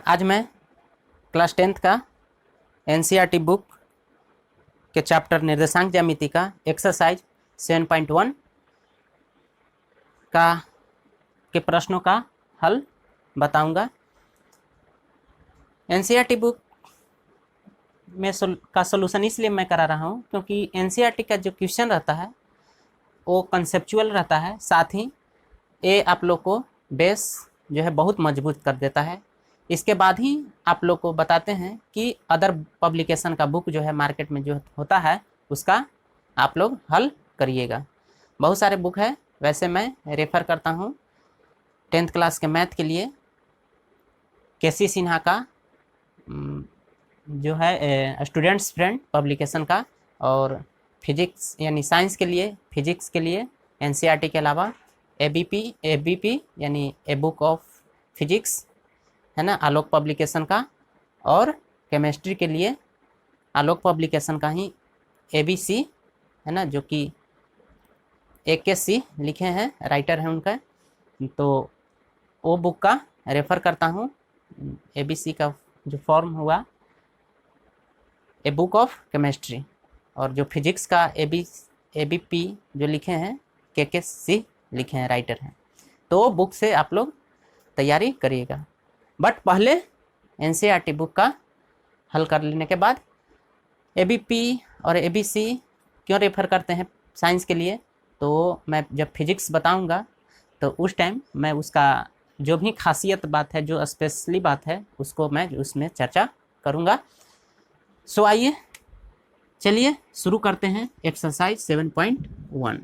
आज मैं class 10th का एनसीईआरटी बुक के चैप्टर निर्देशांक ज्यामिति का एक्सरसाइज 7.1 के प्रश्नों का हल बताऊंगा। एनसीईआरटी बुक में का सोल्यूशन इसलिए मैं करा रहा हूं क्योंकि एनसीईआरटी का जो क्वेश्चन रहता है वो कंसेप्चुअल रहता है, साथ ही ये आप लोग को बेस जो है बहुत मजबूत कर देता है। इसके बाद ही आप लोग को बताते हैं कि अदर पब्लिकेशन का बुक जो है मार्केट में जो होता है उसका आप लोग हल करिएगा। बहुत सारे बुक है, वैसे मैं रेफ़र करता हूँ 10th क्लास के मैथ के लिए केसी सिन्हा का जो है स्टूडेंट्स फ्रेंड पब्लिकेशन का, और फिजिक्स यानी साइंस के लिए फिजिक्स के लिए एनसीईआरटी के अलावा एबीपी यानी ए बुक ऑफ फिजिक्स है ना, आलोक पब्लिकेशन का, और केमिस्ट्री के लिए आलोक पब्लिकेशन का ही एबीसी है ना, जो कि AKC लिखे हैं, राइटर हैं उनका, तो वो बुक का रेफ़र करता हूँ। एबीसी का जो फॉर्म हुआ ए बुक ऑफ केमिस्ट्री, और जो फिजिक्स का एबीपी जो लिखे हैं KKC लिखे हैं, राइटर हैं, तो बुक से आप लोग तैयारी करिएगा। बट पहले एनसीईआरटी बुक का हल कर लेने के बाद एबीपी और एबीसी क्यों रेफ़र करते हैं साइंस के लिए, तो मैं जब फिजिक्स बताऊंगा तो उस टाइम मैं उसका जो भी खासियत बात है, जो स्पेशली बात है, उसको मैं उसमें चर्चा करूंगा। सो आइए चलिए शुरू करते हैं एक्सरसाइज 7.1।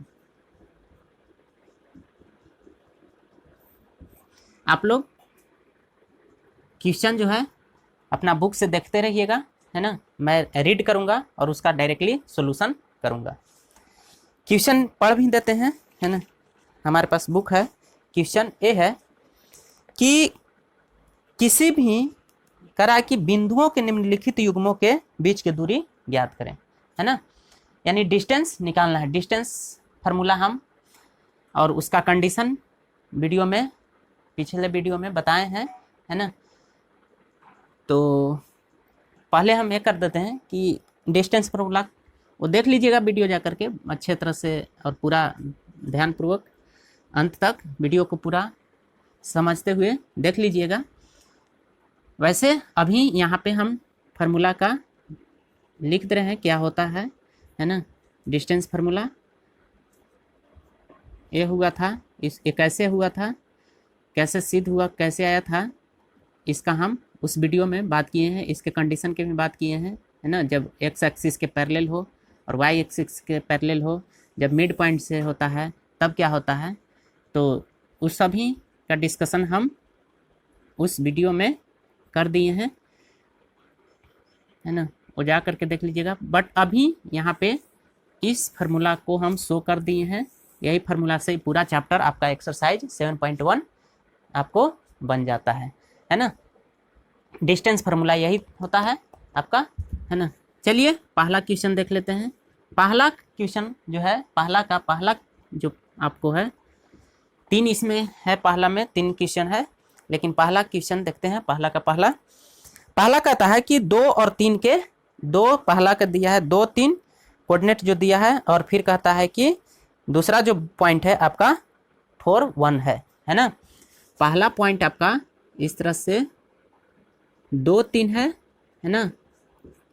आप लोग क्वेश्चन जो है अपना बुक से देखते रहिएगा, है ना। मैं रीड करूंगा और उसका डायरेक्टली सॉल्यूशन करूंगा। क्वेश्चन पढ़ भी देते हैं, है ना। हमारे पास बुक है। क्वेश्चन ए है कि किसी भी तरह की बिंदुओं के निम्नलिखित युग्मों के बीच की दूरी ज्ञात करें, है ना, यानी डिस्टेंस निकालना है। डिस्टेंस फार्मूला हम और उसका कंडीशन वीडियो में, पिछले वीडियो में बताए हैं, है ना। तो पहले हम ये कर देते हैं कि डिस्टेंस फार्मूला वो देख लीजिएगा वीडियो जा करके अच्छे तरह से, और पूरा ध्यानपूर्वक अंत तक वीडियो को पूरा समझते हुए देख लीजिएगा। वैसे अभी यहाँ पे हम फार्मूला का लिख दे रहे हैं क्या होता है ना। डिस्टेंस फार्मूला ये हुआ था, ये कैसे हुआ था, कैसे सिद्ध हुआ, कैसे आया था, इसका हम उस वीडियो में बात किए हैं। इसके कंडीशन के भी बात किए हैं, है ना। जब एक्स एक्सिस के पैरेलल हो और वाई एक्सिस के पैरेलल हो, जब मिड पॉइंट से होता है तब क्या होता है, तो उस सभी का डिस्कशन हम उस वीडियो में कर दिए हैं, है ना। वो जा करके देख लीजिएगा। बट अभी यहाँ पे इस फार्मूला को हम शो कर दिए हैं। यही फार्मूला से पूरा चैप्टर आपका एक्सरसाइज 7.1 आपको बन जाता है ना। डिस्टेंस फार्मूला यही होता है आपका, है ना। चलिए पहला क्वेश्चन देख लेते हैं। पहला क्वेश्चन जो है, पहला जो आपको है, 3 इसमें है, पहला में 3 क्वेश्चन है, लेकिन पहला क्वेश्चन देखते हैं। पहला कहता है कि 2 और 3 के पहला का दिया है 2, 3 कोऑर्डिनेट जो दिया है, और फिर कहता है कि दूसरा जो पॉइंट है आपका 4, 1 है ना। पहला पॉइंट आपका इस तरह से 2, 3 है ना,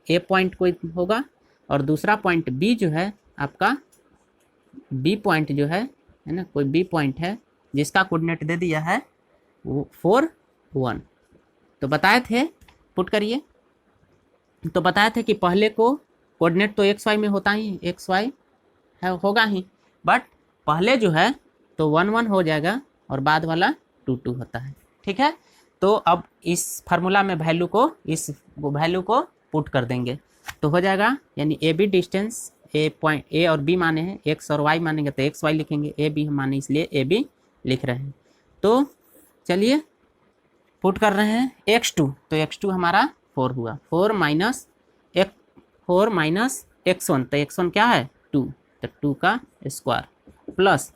ए पॉइंट कोई होगा, और दूसरा पॉइंट बी जो है आपका बी पॉइंट जो है ना, कोई बी पॉइंट है जिसका कोऑर्डिनेट दे दिया है 4, 1। तो बताए थे, पुट करिए, तो बताए थे कि पहले को कोऑर्डिनेट तो XY में होता ही, XY है होगा ही, बट पहले जो है तो 1, 1 हो जाएगा और बाद वाला 2, 2 होता है, ठीक है। तो अब इस फार्मूला में वैल्यू को पुट कर देंगे तो हो जाएगा, यानी ए बी डिस्टेंस, ए और बी माने हैं, एक्स और वाई मानेंगे तो XY लिखेंगे, ए बी हम माने इसलिए ए बी लिख रहे हैं। तो चलिए पुट कर रहे हैं x2, तो x2 हमारा 4 हुआ, 4 माइनस x1, तो x1 क्या है 2, तो 2 का square plus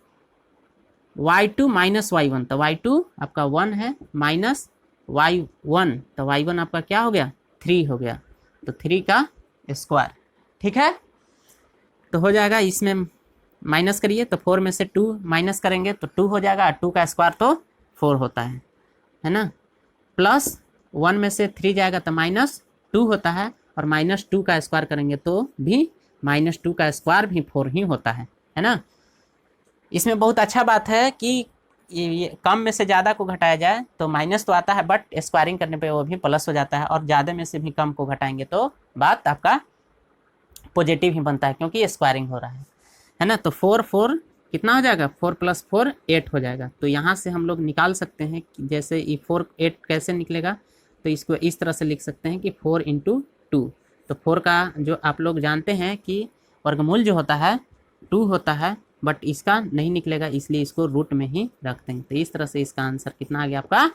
y2 minus y1, तो y2 आपका 1 है, माइनस y1, तो y1 आपका क्या हो गया 3 हो गया, तो 3 का स्क्वायर। ठीक है, तो हो जाएगा, इसमें माइनस करिए तो 4 में से 2 माइनस करेंगे तो 2 हो जाएगा, 2 का स्क्वायर तो 4 होता है ना। प्लस 1 में से 3 जाएगा तो -2 होता है, और -2 का स्क्वायर करेंगे तो भी -2 का स्क्वायर भी 4 ही होता है ना। इसमें बहुत अच्छा बात है कि ये कम में से ज़्यादा को घटाया जाए तो माइनस तो आता है, बट स्क्वायरिंग करने पे वो भी प्लस हो जाता है, और ज़्यादा में से भी कम को घटाएंगे तो बात आपका पॉजिटिव ही बनता है, क्योंकि स्क्वायरिंग हो रहा है ना। तो 4 कितना हो जाएगा, 4 + 4 8 हो जाएगा। तो यहाँ से हम लोग निकाल सकते हैं कि जैसे ये 4 8 कैसे निकलेगा, तो इसको इस तरह से लिख सकते हैं कि 4 × 2। तो 4 का जो आप लोग जानते हैं कि वर्गमूल जो होता है 2 होता है, बट इसका नहीं निकलेगा, इसलिए इसको रूट में ही रखते हैं। तो इस तरह से इसका आंसर कितना आ गया आपका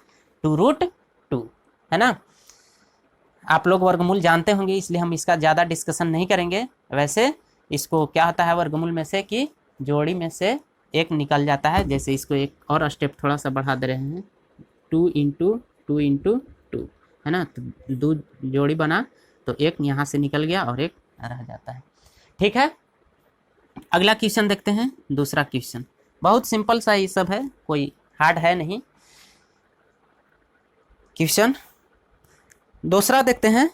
2√2, है ना। आप लोग वर्गमूल जानते होंगे, इसलिए हम इसका ज़्यादा डिस्कशन नहीं करेंगे। वैसे इसको क्या होता है वर्गमूल में से कि जोड़ी में से एक निकल जाता है। जैसे इसको एक और स्टेप थोड़ा सा बढ़ा दे रहे हैं, 2 × 2 × 2, है ना। तो 2 जोड़ी बना तो एक यहाँ से निकल गया और एक रह जाता है। ठीक है, अगला क्वेश्चन देखते हैं। दूसरा क्वेश्चन बहुत सिंपल सा ये सब है, कोई हार्ड है नहीं। क्वेश्चन दूसरा देखते हैं।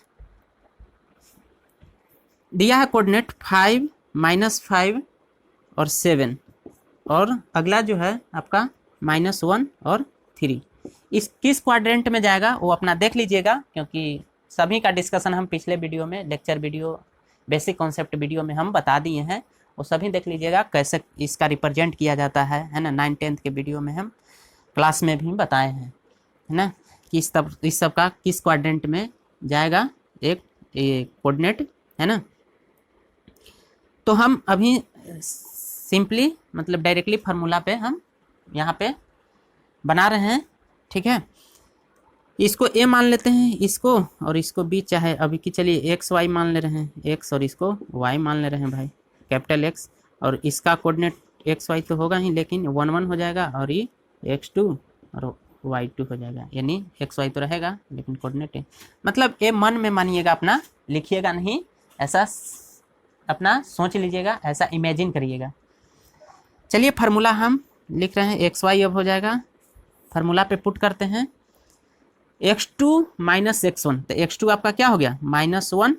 दिया है कोऑर्डिनेट 5 -5 और 7, और अगला जो है आपका -1 और 3। इस किस क्वाड्रेंट में जाएगा वो अपना देख लीजिएगा, क्योंकि सभी का डिस्कशन हम पिछले वीडियो में, lecture video, basic concept video में हम बता दिए हैं। वो सभी देख लीजिएगा कैसे इसका रिप्रेजेंट किया जाता है ना। 9 10th के वीडियो में हम क्लास में भी बताए हैं, है ना, कि इस सब का किस क्वाड्रेंट में जाएगा एक कोऑर्डिनेट, है ना। तो हम अभी सिंपली मतलब डायरेक्टली फार्मूला पे हम यहाँ पे बना रहे हैं। ठीक है, इसको ए मान लेते हैं, इसको और इसको बी, चाहे अभी की चलिए एक्स वाई मान ले रहे हैं, एक्स और इसको वाई मान ले रहे हैं भाई, कैपिटल एक्स, और इसका कोऑर्डिनेट एक्स वाई तो होगा ही, लेकिन 1 1 हो जाएगा, और ये x2 और y2 हो जाएगा, यानी एक्स वाई तो रहेगा लेकिन कोऑर्डिनेट है। मतलब ये मन में मानिएगा, अपना लिखिएगा नहीं, ऐसा अपना सोच लीजिएगा, ऐसा इमेजिन करिएगा। चलिए फार्मूला हम लिख रहे हैं, एक्स वाई अब हो जाएगा, फार्मूला पे पुट करते हैं, x2 - x1, तो x2 आपका क्या हो गया -1,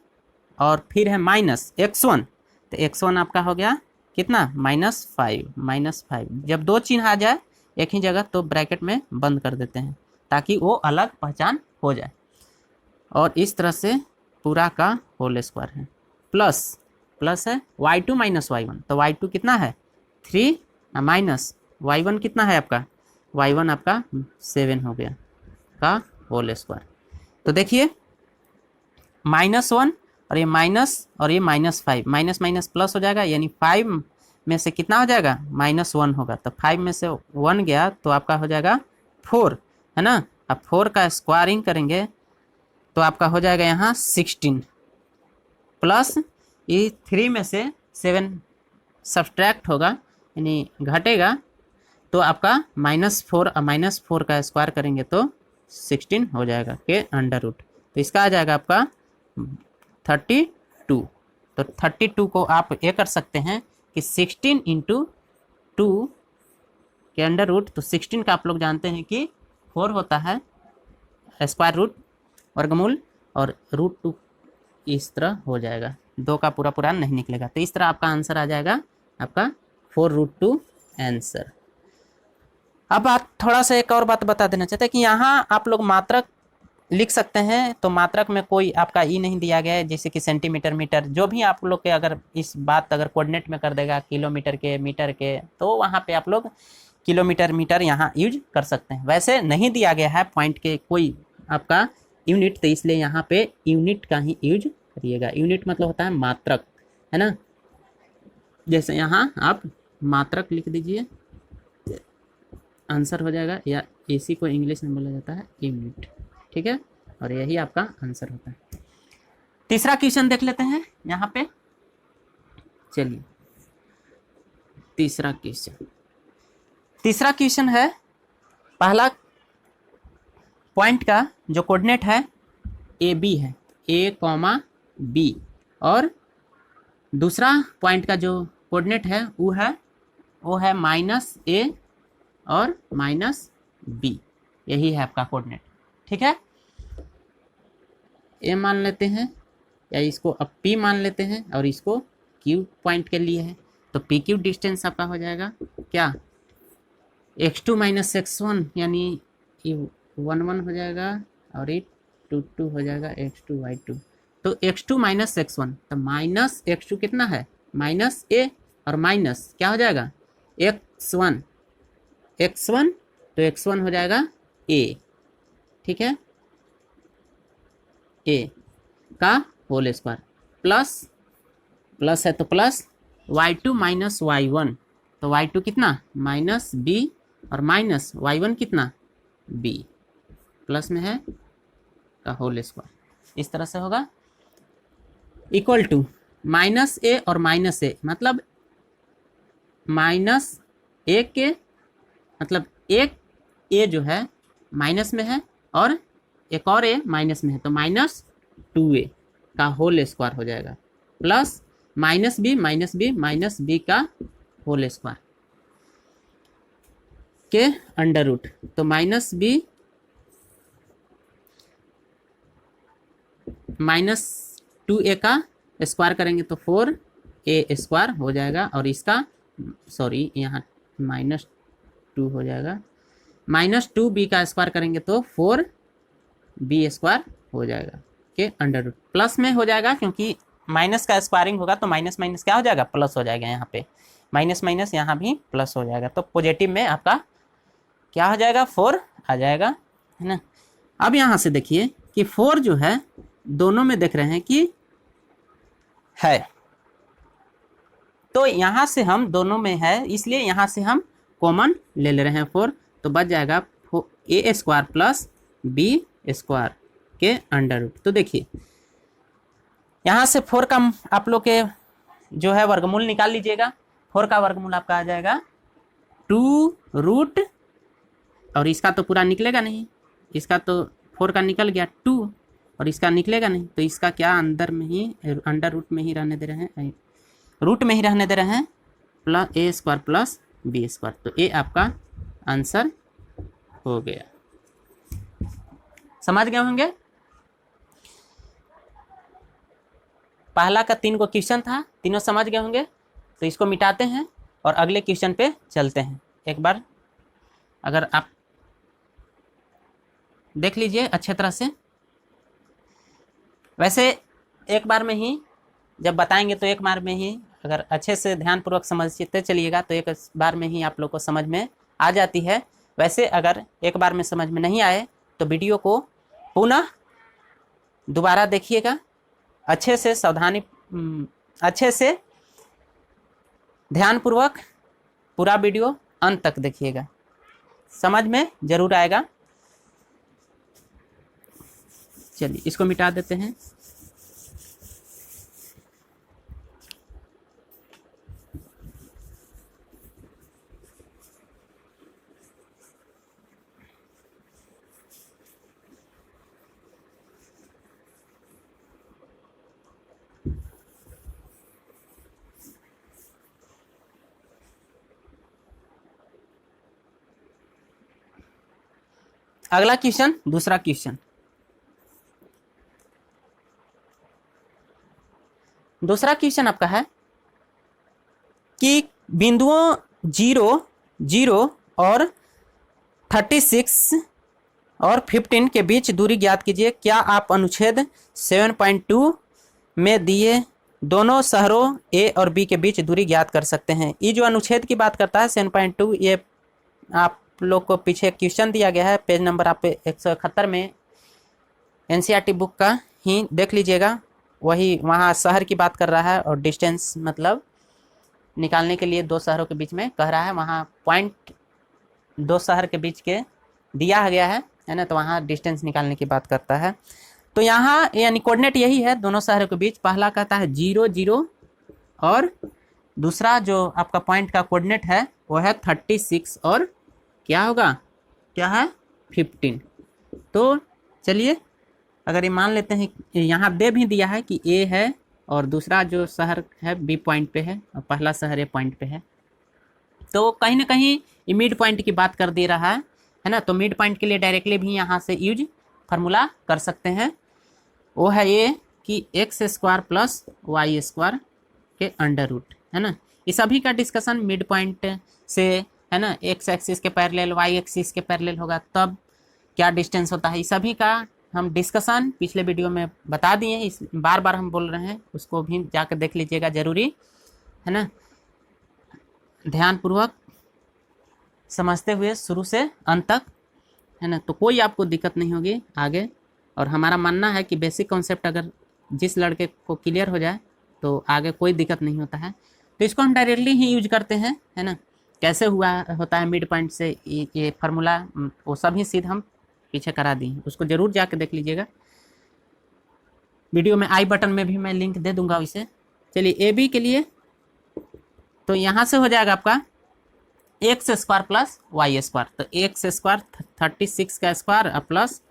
और फिर है -x1, तो x1 आपका हो गया कितना -5। जब दो चिन्ह आ जाए एक ही जगह तो ब्रैकेट में बंद कर देते हैं, ताकि वो अलग पहचान हो जाए। और इस तरह से पूरा का होल स्क्वायर है, प्लस है y2 - y1, तो y2 कितना है 3, माइनस y1 कितना है आपका, y1 आपका 7 हो गया का होल स्क्वायर। तो देखिए -1 और ये माइनस और ये -5, माइनस माइनस प्लस हो जाएगा, यानी 5 में से कितना हो जाएगा -1 होगा, तो 5 में से 1 गया तो आपका हो जाएगा 4, है ना। अब 4 का स्क्वायरिंग करेंगे तो आपका हो जाएगा यहाँ 16, प्लस ये 3 में से 7 सब्सट्रैक्ट होगा, यानी घटेगा, तो आपका -4 और -4 का स्क्वायर करेंगे तो 16 हो जाएगा के अंडर रूट। तो इसका आ जाएगा आपका 32। तो 32 को आप ये कर सकते हैं कि 16 × 2 के अंडर रूट, तो 16 का आप लोग जानते हैं कि 4 होता है स्क्वायर रूट वर्गमूल, और √2 इस तरह हो जाएगा, 2 का पूरा नहीं निकलेगा। तो इस तरह आपका आंसर आ जाएगा आपका 4√2 आंसर। अब आप थोड़ा सा एक और बात बता देना चाहते हैं कि यहाँ आप लोग मात्रक लिख सकते हैं, तो मात्रक में कोई आपका ई नहीं दिया गया है, जैसे कि सेंटीमीटर, मीटर, जो भी आप लोग के अगर इस बात अगर कोऑर्डिनेट में कर देगा किलोमीटर के, मीटर के, तो वहाँ पे आप लोग किलोमीटर, मीटर यहाँ यूज कर सकते हैं। वैसे नहीं दिया गया है पॉइंट के कोई आपका यूनिट, तो इसलिए यहाँ पे यूनिट का ही यूज करिएगा। यूनिट मतलब होता है मात्रक, है ना। जैसे यहाँ आप मात्रक लिख दीजिए, आंसर हो जाएगा, या इसी को इंग्लिश में बोला जाता है यूनिट। ठीक है, और यही आपका आंसर होता है। तीसरा क्वेश्चन देख लेते हैं यहाँ पे। चलिए तीसरा क्वेश्चन है, पहला पॉइंट का जो कोऑर्डिनेट है ए बी है, ए कॉमा बी, और दूसरा पॉइंट का जो कोऑर्डिनेट है वो है माइनस ए और माइनस बी, यही है आपका कोऑर्डिनेट। ठीक है, ए मान लेते हैं या इसको अब पी मान लेते हैं और इसको क्यू पॉइंट के लिए है, तो पी क्यू डिस्टेंस आपका हो जाएगा क्या, x2 माइनस x1 यानी ये 1 1 हो जाएगा और ये 2 2 हो जाएगा, x2 y2, तो x2 माइनस x1, तो माइनस x2 कितना है माइनस ए और माइनस क्या हो जाएगा x1, तो x1 हो जाएगा a, ठीक है, a का होल स्क्वायर प्लस है तो प्लस y2 माइनस y1, तो y2 कितना माइनस b और माइनस y1 कितना b, प्लस में है का होल स्क्वायर, इस तरह से होगा, इक्वल टू माइनस ए और माइनस ए, मतलब माइनस ए के मतलब एक ए जो है माइनस में है और एक और ए माइनस में है, तो माइनस 2a का होल स्क्वायर हो जाएगा, प्लस माइनस बी का होल स्क्वायर के अंडर रूट, तो माइनस बी माइनस 2a का स्क्वायर करेंगे तो 4a स्क्वायर हो जाएगा, और इसका सॉरी यहाँ माइनस 2 हो जाएगा, माइनस 2b का स्क्वायर करेंगे तो 4b स्क्वायर हो जाएगा के अंडर रूट, प्लस में हो जाएगा क्योंकि माइनस का स्क्वायरिंग होगा तो माइनस माइनस क्या हो जाएगा प्लस हो जाएगा, यहाँ पे माइनस माइनस यहाँ भी प्लस हो जाएगा, तो पॉजिटिव में आपका क्या हो जाएगा 4 आ जाएगा, है ना। अब यहाँ से देखिए कि 4 जो है दोनों में देख रहे हैं कि है, तो यहाँ से हम दोनों में है इसलिए यहाँ से हम कॉमन ले रहे हैं 4, तो बच जाएगा ए स्क्वायर प्लस बी स्क्वायर के अंडर रूट। तो देखिए यहाँ से 4 का आप लोग के जो है वर्गमूल निकाल लीजिएगा, 4 का वर्गमूल आपका आ जाएगा 2 रूट, और इसका तो पूरा निकलेगा नहीं, इसका तो 4 का निकल गया 2 और इसका निकलेगा नहीं, तो इसका क्या अंदर में ही अंडर रूट में ही रहने दे रहे हैं, रूट में ही रहने दे रहे हैं, प्लस ए स्क्वायर प्लस बी स्क्वायर, तो ए आपका आंसर हो गया। समझ गए होंगे, पहला का 3 को क्वेश्चन था, तीनों समझ गए होंगे, तो इसको मिटाते हैं और अगले क्वेश्चन पे चलते हैं। एक बार अगर आप देख लीजिए अच्छे तरह से, वैसे एक बार में ही जब बताएंगे तो एक बार में ही अगर अच्छे से ध्यानपूर्वक समझते चलिएगा तो एक बार में ही आप लोग को समझ में आ जाती है। वैसे अगर एक बार में समझ में नहीं आए तो वीडियो को पुनः दोबारा देखिएगा, अच्छे से सावधानी अच्छे से ध्यानपूर्वक पूरा वीडियो अंत तक देखिएगा, समझ में ज़रूर आएगा। चलिए इसको मिटा देते हैं। अगला क्वेश्चन, दूसरा क्वेश्चन, दूसरा क्वेश्चन आपका है कि बिंदुओं 0 0 और 36 और 15 के बीच दूरी ज्ञात कीजिए। क्या आप अनुच्छेद 7.2 में दिए दोनों शहरों ए और बी के बीच दूरी ज्ञात कर सकते हैं। ये जो अनुच्छेद की बात करता है 7.2, ये आप लोग को पीछे क्वेश्चन दिया गया है, पेज नंबर आप 171 में एनसीईआरटी बुक का ही देख लीजिएगा, वही वहाँ शहर की बात कर रहा है और डिस्टेंस मतलब निकालने के लिए 2 शहरों के बीच में कह रहा है, वहाँ पॉइंट 2 शहर के बीच के दिया गया है ना, तो वहाँ डिस्टेंस निकालने की बात करता है। तो यहाँ यानी कोऑर्डिनेट यही है दोनों शहरों के बीच, पहला कहता है 0 0 और दूसरा जो आपका पॉइंट का कोऑर्डिनेट है वो है 36 और क्या होगा, क्या है 15। तो चलिए, अगर ये मान लेते हैं, यहाँ दे भी दिया है कि ए है और दूसरा जो शहर है बी पॉइंट पे है और पहला शहर ए पॉइंट पे है, तो कहीं ना कहीं ये मिड पॉइंट की बात कर दे रहा है ना। तो मिड पॉइंट के लिए डायरेक्टली भी यहाँ से यूज फार्मूला कर सकते हैं। वो है ये कि X square plus Y square के अंडर रूट, है ना। ये सभी का डिस्कशन मिड पॉइंट से, है ना, एक्स एक्सिस के पैरेलल वाई एक्सिस के पैरेलल होगा, तब क्या डिस्टेंस होता है, ये सभी का हम डिस्कशन पिछले वीडियो में बता दिए। इस बार बार हम बोल रहे हैं, उसको भी जाकर देख लीजिएगा जरूरी, है ना। ध्यानपूर्वक समझते हुए शुरू से अंत तक, है ना, तो कोई आपको दिक्कत नहीं होगी आगे। और हमारा मानना है कि बेसिक कॉन्सेप्ट अगर जिस लड़के को क्लियर हो जाए तो आगे कोई दिक्कत नहीं होता है। तो इसको हम डायरेक्टली ही यूज करते हैं, है ना। कैसे हुआ होता है मिड पॉइंट से ये फार्मूला, वो सभी सीध हम पीछे करा दी, उसको ज़रूर जाके देख लीजिएगा। वीडियो में आई बटन में भी मैं लिंक दे दूंगा इसे। चलिए ए बी के लिए, तो यहाँ से हो जाएगा आपका X square plus Y square. तो एक्स स्क्वायर 36 का स्क्वायर प्लस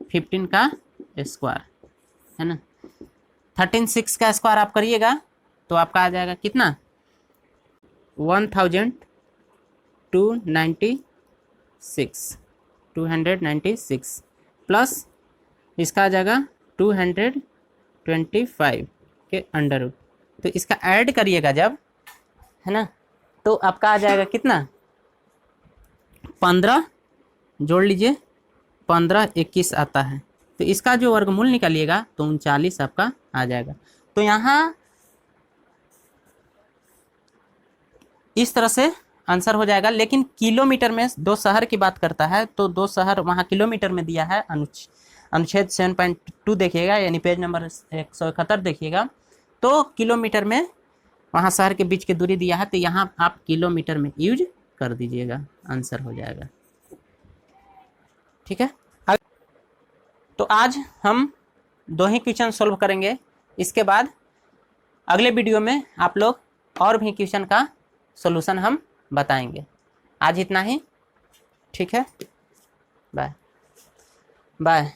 15 का स्क्वायर, है ना। 13 का स्क्वायर आप करिएगा तो आपका आ जाएगा कितना, 1296 प्लस इसका आ जाएगा 225 के अंडर रूट। तो इसका ऐड करिएगा जब, है ना, तो आपका आ जाएगा कितना, 15 जोड़ लीजिए, 15 21 आता है। तो इसका जो वर्गमूल निकालिएगा तो 39 आपका आ जाएगा। तो यहाँ इस तरह से आंसर हो जाएगा। लेकिन किलोमीटर में दो शहर की बात करता है, तो दो शहर वहाँ किलोमीटर में दिया है। अनुच्छेद 7.2 देखिएगा, यानी पेज नंबर 171 देखिएगा, तो किलोमीटर में वहाँ शहर के बीच की दूरी दिया है, तो यहाँ आप किलोमीटर में यूज कर दीजिएगा, आंसर हो जाएगा। ठीक है। तो आज हम 2 ही क्वेश्चन सोल्व करेंगे। इसके बाद अगले वीडियो में आप लोग और भी क्वेश्चन का सॉल्यूशन हम बताएंगे। आज इतना ही, ठीक है, बाय बाय।